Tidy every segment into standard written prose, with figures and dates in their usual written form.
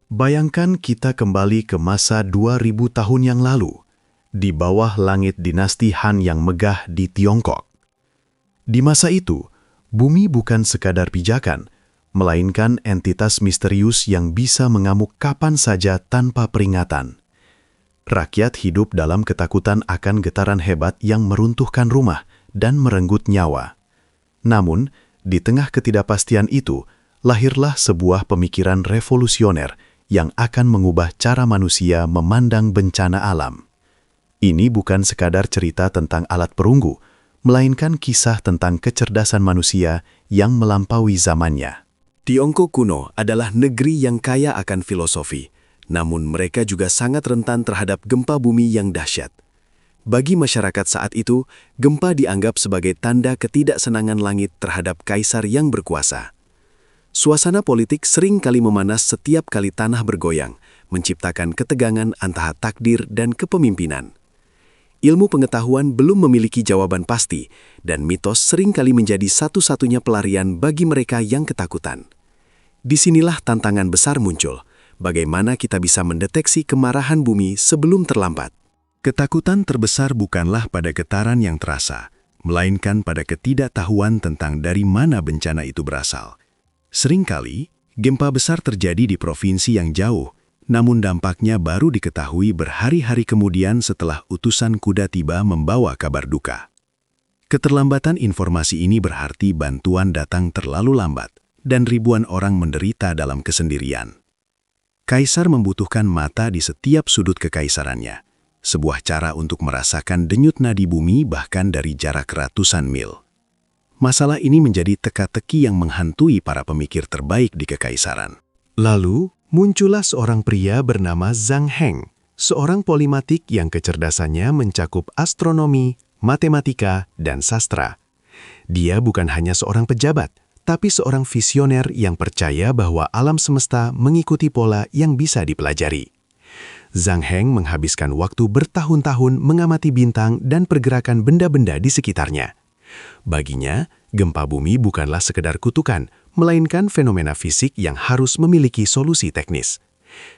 Bayangkan kita kembali ke masa 2000 tahun yang lalu, di bawah langit dinasti Han yang megah di Tiongkok. Di masa itu, bumi bukan sekadar pijakan, melainkan entitas misterius yang bisa mengamuk kapan saja tanpa peringatan. Rakyat hidup dalam ketakutan akan getaran hebat yang meruntuhkan rumah dan merenggut nyawa. Namun, di tengah ketidakpastian itu, lahirlah sebuah pemikiran revolusioner yang akan mengubah cara manusia memandang bencana alam. Ini bukan sekadar cerita tentang alat perunggu, melainkan kisah tentang kecerdasan manusia yang melampaui zamannya. Tiongkok kuno adalah negeri yang kaya akan filosofi, namun mereka juga sangat rentan terhadap gempa bumi yang dahsyat. Bagi masyarakat saat itu, gempa dianggap sebagai tanda ketidaksenangan langit terhadap kaisar yang berkuasa. Suasana politik sering kali memanas setiap kali tanah bergoyang, menciptakan ketegangan antara takdir dan kepemimpinan. Ilmu pengetahuan belum memiliki jawaban pasti, dan mitos sering kali menjadi satu-satunya pelarian bagi mereka yang ketakutan. Disinilah tantangan besar muncul, bagaimana kita bisa mendeteksi kemarahan bumi sebelum terlambat. Ketakutan terbesar bukanlah pada getaran yang terasa, melainkan pada ketidaktahuan tentang dari mana bencana itu berasal. Seringkali, gempa besar terjadi di provinsi yang jauh, namun dampaknya baru diketahui berhari-hari kemudian setelah utusan kuda tiba membawa kabar duka. Keterlambatan informasi ini berarti bantuan datang terlalu lambat, dan ribuan orang menderita dalam kesendirian. Kaisar membutuhkan mata di setiap sudut kekaisarannya, sebuah cara untuk merasakan denyut nadi bumi bahkan dari jarak ratusan mil. Masalah ini menjadi teka-teki yang menghantui para pemikir terbaik di kekaisaran. Lalu, muncullah seorang pria bernama Zhang Heng, seorang polimatik yang kecerdasannya mencakup astronomi, matematika, dan sastra. Dia bukan hanya seorang pejabat, tapi seorang visioner yang percaya bahwa alam semesta mengikuti pola yang bisa dipelajari. Zhang Heng menghabiskan waktu bertahun-tahun mengamati bintang dan pergerakan benda-benda di sekitarnya. Baginya, gempa bumi bukanlah sekedar kutukan, melainkan fenomena fisik yang harus memiliki solusi teknis.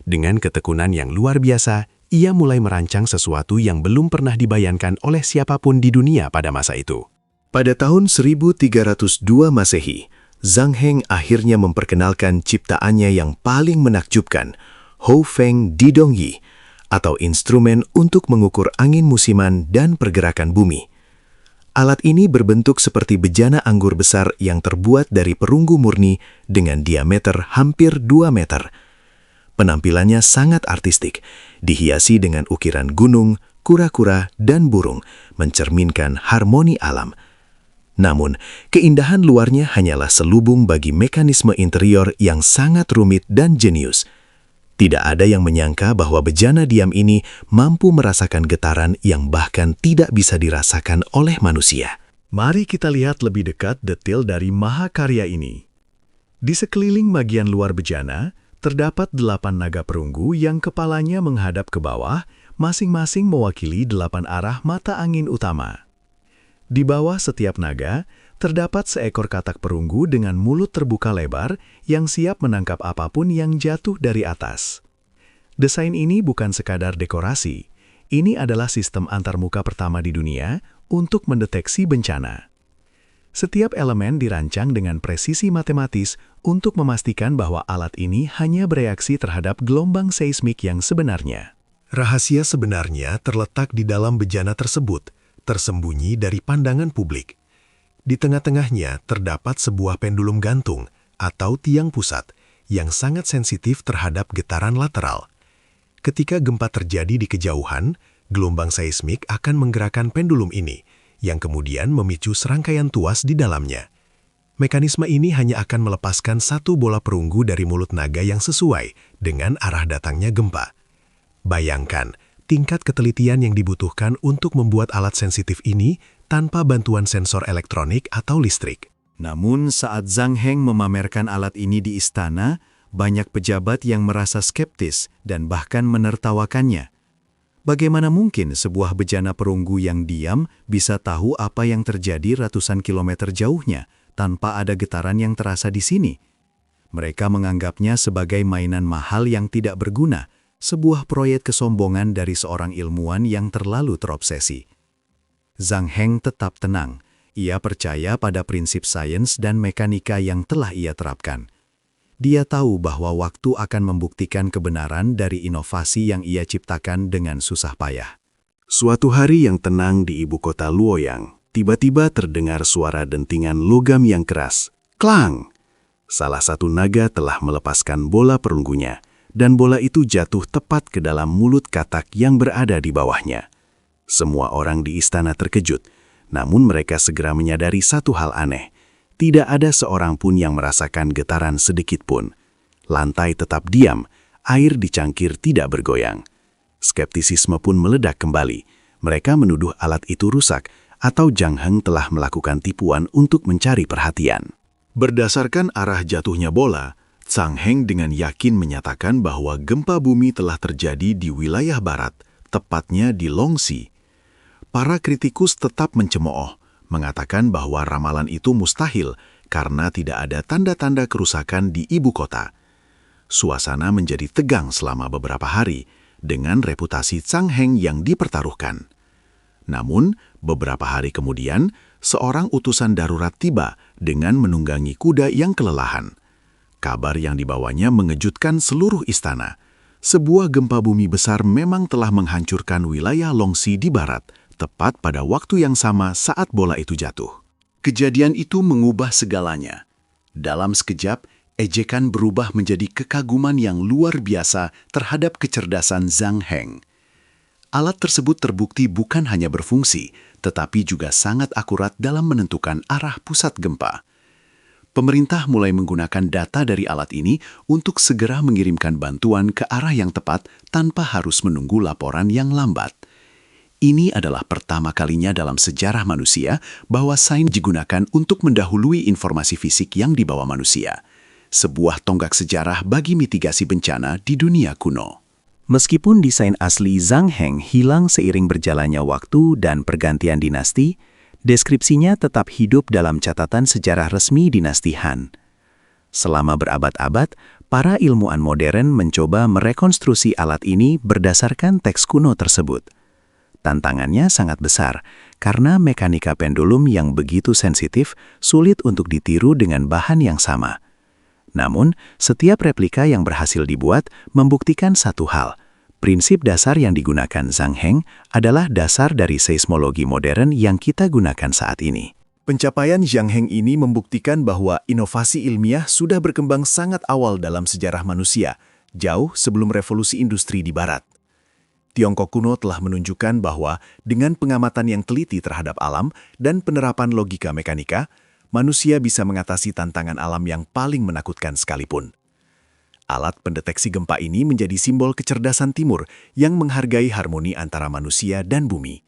Dengan ketekunan yang luar biasa, ia mulai merancang sesuatu yang belum pernah dibayangkan oleh siapapun di dunia pada masa itu. Pada tahun 1302 Masehi, Zhang Heng akhirnya memperkenalkan ciptaannya yang paling menakjubkan, Houfeng Didongyi, atau instrumen untuk mengukur angin musiman dan pergerakan bumi. Alat ini berbentuk seperti bejana anggur besar yang terbuat dari perunggu murni dengan diameter hampir 2 meter. Penampilannya sangat artistik, dihiasi dengan ukiran gunung, kura-kura, dan burung, mencerminkan harmoni alam. Namun, keindahan luarnya hanyalah selubung bagi mekanisme interior yang sangat rumit dan jenius. Tidak ada yang menyangka bahwa bejana diam ini mampu merasakan getaran yang bahkan tidak bisa dirasakan oleh manusia. Mari kita lihat lebih dekat detail dari mahakarya ini. Di sekeliling bagian luar bejana, terdapat 8 naga perunggu yang kepalanya menghadap ke bawah, masing-masing mewakili 8 arah mata angin utama. Di bawah setiap naga, terdapat seekor katak perunggu dengan mulut terbuka lebar yang siap menangkap apapun yang jatuh dari atas. Desain ini bukan sekadar dekorasi, ini adalah sistem antarmuka pertama di dunia untuk mendeteksi bencana. Setiap elemen dirancang dengan presisi matematis untuk memastikan bahwa alat ini hanya bereaksi terhadap gelombang seismik yang sebenarnya. Rahasia sebenarnya terletak di dalam bejana tersebut, tersembunyi dari pandangan publik. Di tengah-tengahnya terdapat sebuah pendulum gantung atau tiang pusat yang sangat sensitif terhadap getaran lateral. Ketika gempa terjadi di kejauhan, gelombang seismik akan menggerakkan pendulum ini, yang kemudian memicu serangkaian tuas di dalamnya. Mekanisme ini hanya akan melepaskan satu bola perunggu dari mulut naga yang sesuai dengan arah datangnya gempa. Bayangkan, tingkat ketelitian yang dibutuhkan untuk membuat alat sensitif ini tanpa bantuan sensor elektronik atau listrik. Namun saat Zhang Heng memamerkan alat ini di istana, banyak pejabat yang merasa skeptis dan bahkan menertawakannya. Bagaimana mungkin sebuah bejana perunggu yang diam bisa tahu apa yang terjadi ratusan kilometer jauhnya tanpa ada getaran yang terasa di sini? Mereka menganggapnya sebagai mainan mahal yang tidak berguna, sebuah proyek kesombongan dari seorang ilmuwan yang terlalu terobsesi. Zhang Heng tetap tenang. Ia percaya pada prinsip sains dan mekanika yang telah ia terapkan. Dia tahu bahwa waktu akan membuktikan kebenaran dari inovasi yang ia ciptakan dengan susah payah. Suatu hari yang tenang di ibu kota Luoyang, tiba-tiba terdengar suara dentingan logam yang keras. Klang! Salah satu naga telah melepaskan bola perunggunya, dan bola itu jatuh tepat ke dalam mulut katak yang berada di bawahnya. Semua orang di istana terkejut, namun mereka segera menyadari satu hal aneh. Tidak ada seorang pun yang merasakan getaran sedikit pun. Lantai tetap diam, air di cangkir tidak bergoyang. Skeptisisme pun meledak kembali. Mereka menuduh alat itu rusak atau Zhang Heng telah melakukan tipuan untuk mencari perhatian. Berdasarkan arah jatuhnya bola, Zhang Heng dengan yakin menyatakan bahwa gempa bumi telah terjadi di wilayah barat, tepatnya di Longxi. Para kritikus tetap mencemooh, mengatakan bahwa ramalan itu mustahil karena tidak ada tanda-tanda kerusakan di ibu kota. Suasana menjadi tegang selama beberapa hari dengan reputasi Zhang Heng yang dipertaruhkan. Namun, beberapa hari kemudian, seorang utusan darurat tiba dengan menunggangi kuda yang kelelahan. Kabar yang dibawanya mengejutkan seluruh istana. Sebuah gempa bumi besar memang telah menghancurkan wilayah Longxi di barat, tepat pada waktu yang sama saat bola itu jatuh. Kejadian itu mengubah segalanya. Dalam sekejap, ejekan berubah menjadi kekaguman yang luar biasa terhadap kecerdasan Zhang Heng. Alat tersebut terbukti bukan hanya berfungsi, tetapi juga sangat akurat dalam menentukan arah pusat gempa. Pemerintah mulai menggunakan data dari alat ini untuk segera mengirimkan bantuan ke arah yang tepat tanpa harus menunggu laporan yang lambat. Ini adalah pertama kalinya dalam sejarah manusia bahwa sains digunakan untuk mendahului informasi fisik yang dibawa manusia. Sebuah tonggak sejarah bagi mitigasi bencana di dunia kuno. Meskipun desain asli Zhang Heng hilang seiring berjalannya waktu dan pergantian dinasti, deskripsinya tetap hidup dalam catatan sejarah resmi dinasti Han. Selama berabad-abad, para ilmuwan modern mencoba merekonstruksi alat ini berdasarkan teks kuno tersebut. Tantangannya sangat besar, karena mekanika pendulum yang begitu sensitif sulit untuk ditiru dengan bahan yang sama. Namun, setiap replika yang berhasil dibuat membuktikan satu hal. Prinsip dasar yang digunakan Zhang Heng adalah dasar dari seismologi modern yang kita gunakan saat ini. Pencapaian Zhang Heng ini membuktikan bahwa inovasi ilmiah sudah berkembang sangat awal dalam sejarah manusia, jauh sebelum revolusi industri di barat. Tiongkok kuno telah menunjukkan bahwa dengan pengamatan yang teliti terhadap alam dan penerapan logika mekanika, manusia bisa mengatasi tantangan alam yang paling menakutkan sekalipun. Alat pendeteksi gempa ini menjadi simbol kecerdasan timur yang menghargai harmoni antara manusia dan bumi.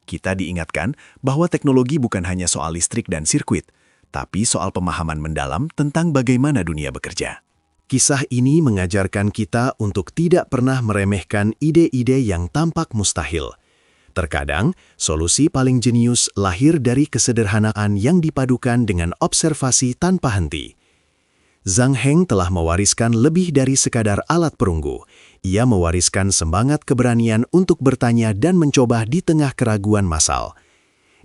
Kita diingatkan bahwa teknologi bukan hanya soal listrik dan sirkuit, tapi soal pemahaman mendalam tentang bagaimana dunia bekerja. Kisah ini mengajarkan kita untuk tidak pernah meremehkan ide-ide yang tampak mustahil. Terkadang, solusi paling jenius lahir dari kesederhanaan yang dipadukan dengan observasi tanpa henti. Zhang Heng telah mewariskan lebih dari sekadar alat perunggu. Ia mewariskan semangat keberanian untuk bertanya dan mencoba di tengah keraguan massal.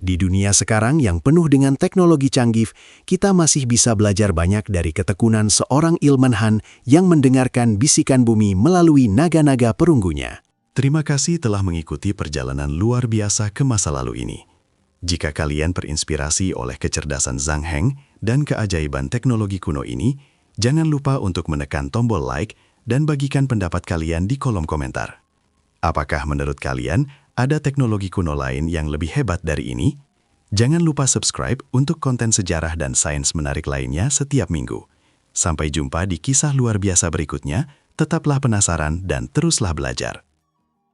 Di dunia sekarang yang penuh dengan teknologi canggih, kita masih bisa belajar banyak dari ketekunan seorang ilmuwan Han yang mendengarkan bisikan bumi melalui naga-naga perunggunya. Terima kasih telah mengikuti perjalanan luar biasa ke masa lalu ini. Jika kalian terinspirasi oleh kecerdasan Zhang Heng dan keajaiban teknologi kuno ini, jangan lupa untuk menekan tombol like dan bagikan pendapat kalian di kolom komentar. Apakah menurut kalian ada teknologi kuno lain yang lebih hebat dari ini? Jangan lupa subscribe untuk konten sejarah dan sains menarik lainnya setiap minggu. Sampai jumpa di kisah luar biasa berikutnya, tetaplah penasaran dan teruslah belajar.